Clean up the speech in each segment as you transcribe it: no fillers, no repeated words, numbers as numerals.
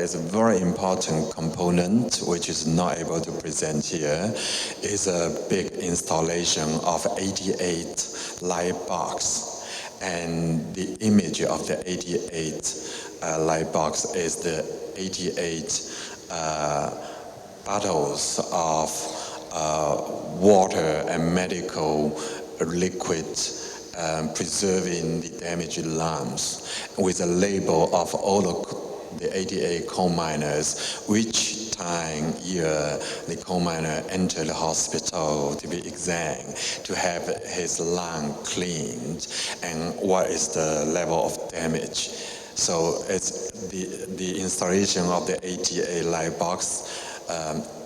is a very important component which is not able to present here, is a big installation of 88 light box. And the image of the 88 light box is the 88 bottles of water and medical liquid preserving the damaged lungs, with a label of all the 88 coal miners, which time year the coal miner entered the hospital to be examined, to have his lung cleaned, and what is the level of damage. So it's the installation of the 88 light box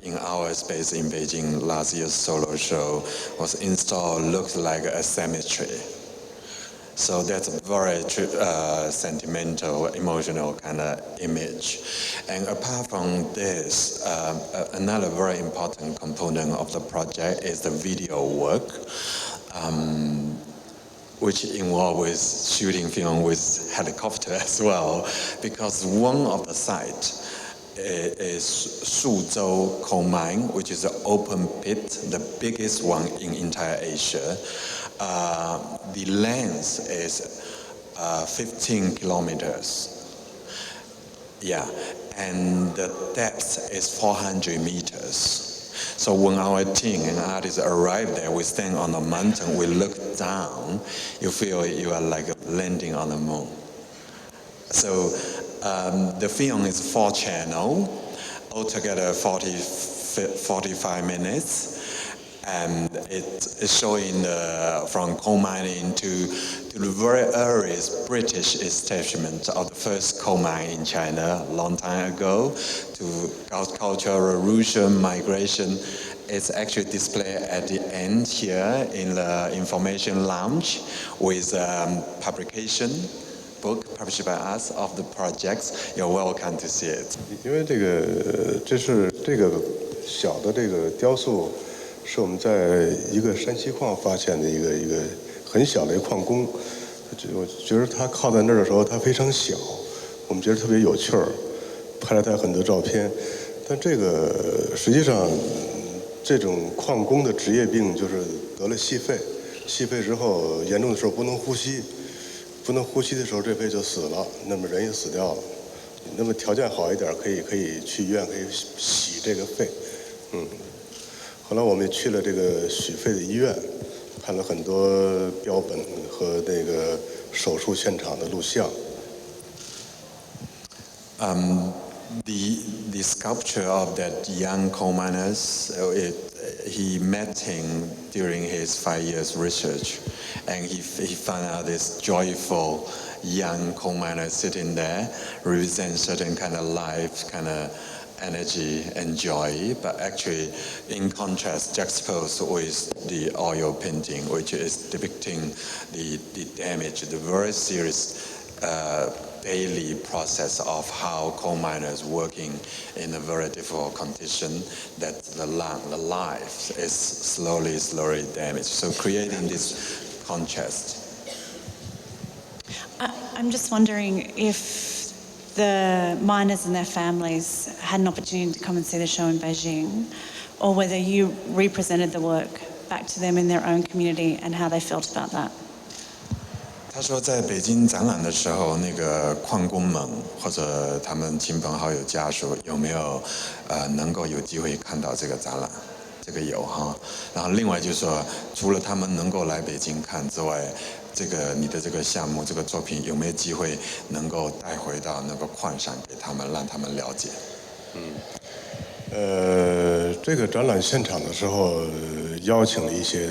in our space in Beijing last year's solo show was installed, looked like a cemetery. So that's a very sentimental, emotional kind of image. And apart from this, another very important component of the project is the video work, which involves with shooting film with helicopter as well, because one of the sites is Suzhou coal mine, which is an open pit, the biggest one in entire Asia. The length is 15 kilometers. Yeah, and the depth is 400 meters. So when our team and artists arrive there, we stand on the mountain, we look down, you feel you are like landing on the moon. So the film is 4-channel, altogether 45 minutes. And it's showing from coal mining to the very earliest British establishment of the first coal mine in China a long time ago, to cultural revolution, migration. It's actually displayed at the end here in the information lounge with publication book published by us of the projects. You're welcome to see it. 因为这是这个小的这个雕塑。 是我们在一个山西矿发现的一个很小的一个矿工，我觉得他靠在那儿的时候，他非常小，我们觉得特别有趣儿，拍了他很多照片。但这个实际上，这种矿工的职业病就是得了细肺，细肺之后严重的时候不能呼吸，不能呼吸的时候这肺就死了，那么人也死掉了。那么条件好一点，可以去医院可以洗这个肺，后来我们去了这个许肺的医院，看了很多标本和那个手术现场的录像。The sculpture of that young coal miners, he met him during his 5 years research, and he found out this joyful young coal miner sitting there represents certain kind of life, kind of energy and joy, but actually in contrast juxtaposed with the oil painting, which is depicting the damage, the very serious daily process of how coal miners working in a very difficult condition, that the life is slowly damaged. So creating this contrast. I'm just wondering if the miners and their families had an opportunity to come and see the show in Beijing, or whether you represented the work back to them in their own community and how they felt about that. 他说，在北京展览的时候，那个矿工们或者他们亲朋好友家属有没有能够有机会看到这个展览？这个有哈。然后另外就是说，除了他们能够来北京看之外，这个你的这个项目这个作品有没有机会能够带回到那个矿上给他们，让他们了解？这个展览现场的时候邀请了一些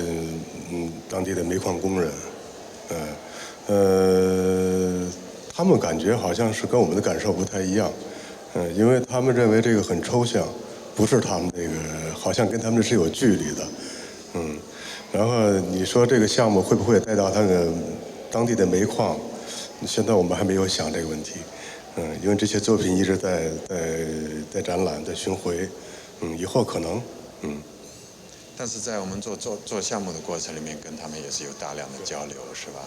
当地的煤矿工人，他们感觉好像是跟我们的感受不太一样，因为他们认为这个很抽象，不是他们这个，好像跟他们是有距离的，然后你说这个项目会不会带到他们当地的煤矿？现在我们还没有想这个问题，因为这些作品一直在展览、在巡回，以后可能，但是在我们做项目的过程里面，跟他们也是有大量的交流，是吧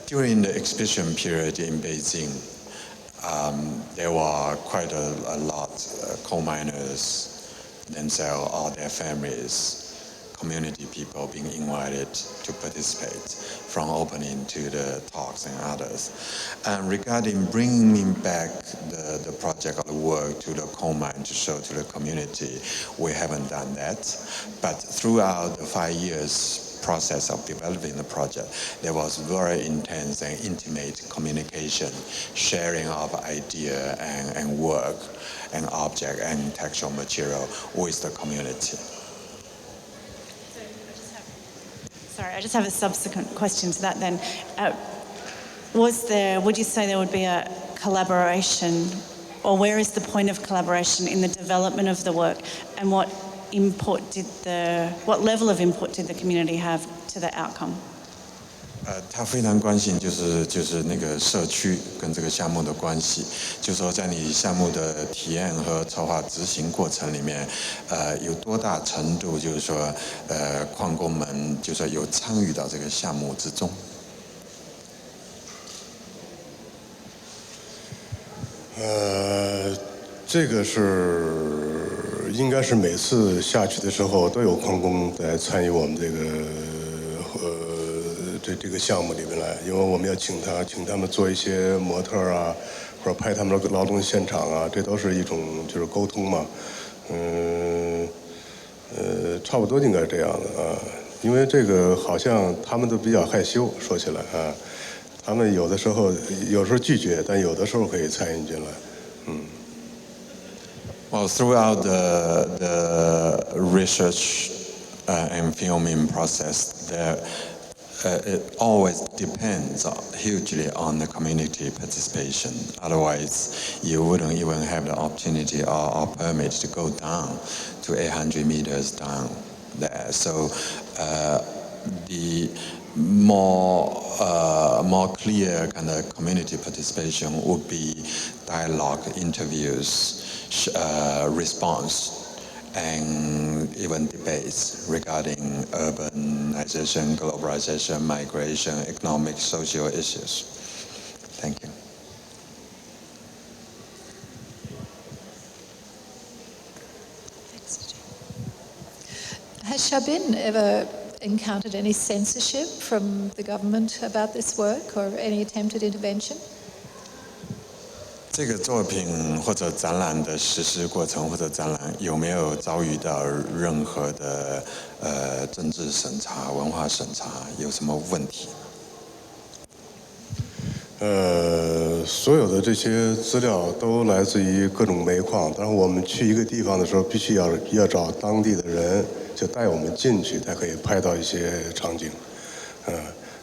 ？During the exhibition period in Beijing, there were quite a lot coal miners themselves or their families, community people being invited to participate from opening to the talks and others. And regarding bringing back the project or the work to the coal mine to show to the community, we haven't done that. But throughout the 5 years process of developing the project, there was very intense and intimate communication, sharing of idea and work and object and textual material with the community. Sorry, I just have a subsequent question to that then. Would you say there would be a collaboration, or where is the point of collaboration in the development of the work, and what level of input did the community have to the outcome? 他非常关心就是那个社区跟这个项目的关系，就是说在你项目的体验和筹划执行过程里面，有多大程度就是说矿工们就是说有参与到这个项目之中。这个应该是每次下去的时候都有矿工来参与我们这个项目里面来，因为我们要请他们做一些模特啊，或者拍他们的劳动现场啊，这都是一种就是沟通嘛，差不多应该是这样的啊，因为这个好像他们都比较害羞，说起来啊，他们有时候拒绝，但有的时候可以参与进来，Well, throughout the research and filming process, it always depends hugely on the community participation. Otherwise, you wouldn't even have the opportunity or permit to go down to 800 meters down there. So the more clear kind of community participation would be dialogue, interviews, response, and even debates regarding urbanization, globalization, migration, economic, social issues. Thank you. Has Shaobin ever encountered any censorship from the government about this work or any attempted intervention? 这个作品或者展览的实施过程或者展览有没有遭遇到任何的政治审查、文化审查，有什么问题？所有的这些资料都来自于各种煤矿，但是我们去一个地方的时候，必须要找当地的人，就带我们进去，才可以拍到一些场景。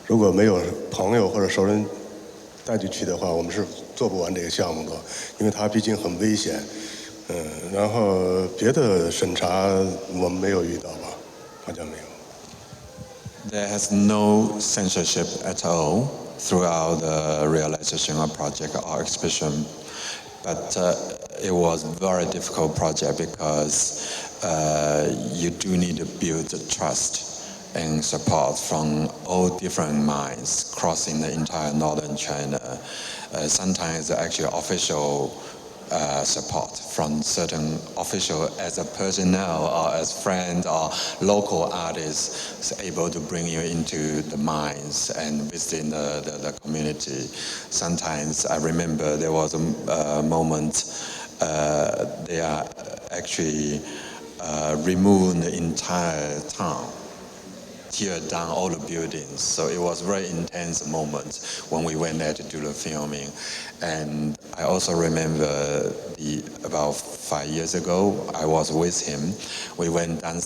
如果没有朋友或者熟人带进去的话，我们是做不完这个项目的，因为它毕竟很危险。然后别的审查我们没有遇到吧，好像没有。There has no censorship at all throughout the realization of project or exhibition, but it was a very difficult project because you do need to build trust and support from all different mines crossing the entire northern China. Sometimes actually official support from certain official as a personnel or as friend or local artists is able to bring you into the mines and visiting the community. Sometimes I remember there was a moment they are actually removing the entire town, tear down all the buildings. So it was a very intense moment when we went there to do the filming. And I also remember about 5 years ago, I was with him. We went down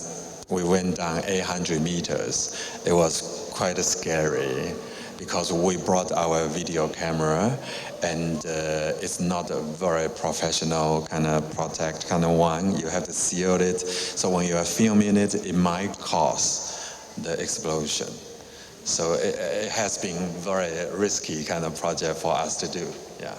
800 meters. It was quite scary because we brought our video camera and it's not a very professional kind of protect kind of one. You have to seal it. So when you are filming it, it might cause the explosion. So it has been very risky kind of project for us to do, yeah.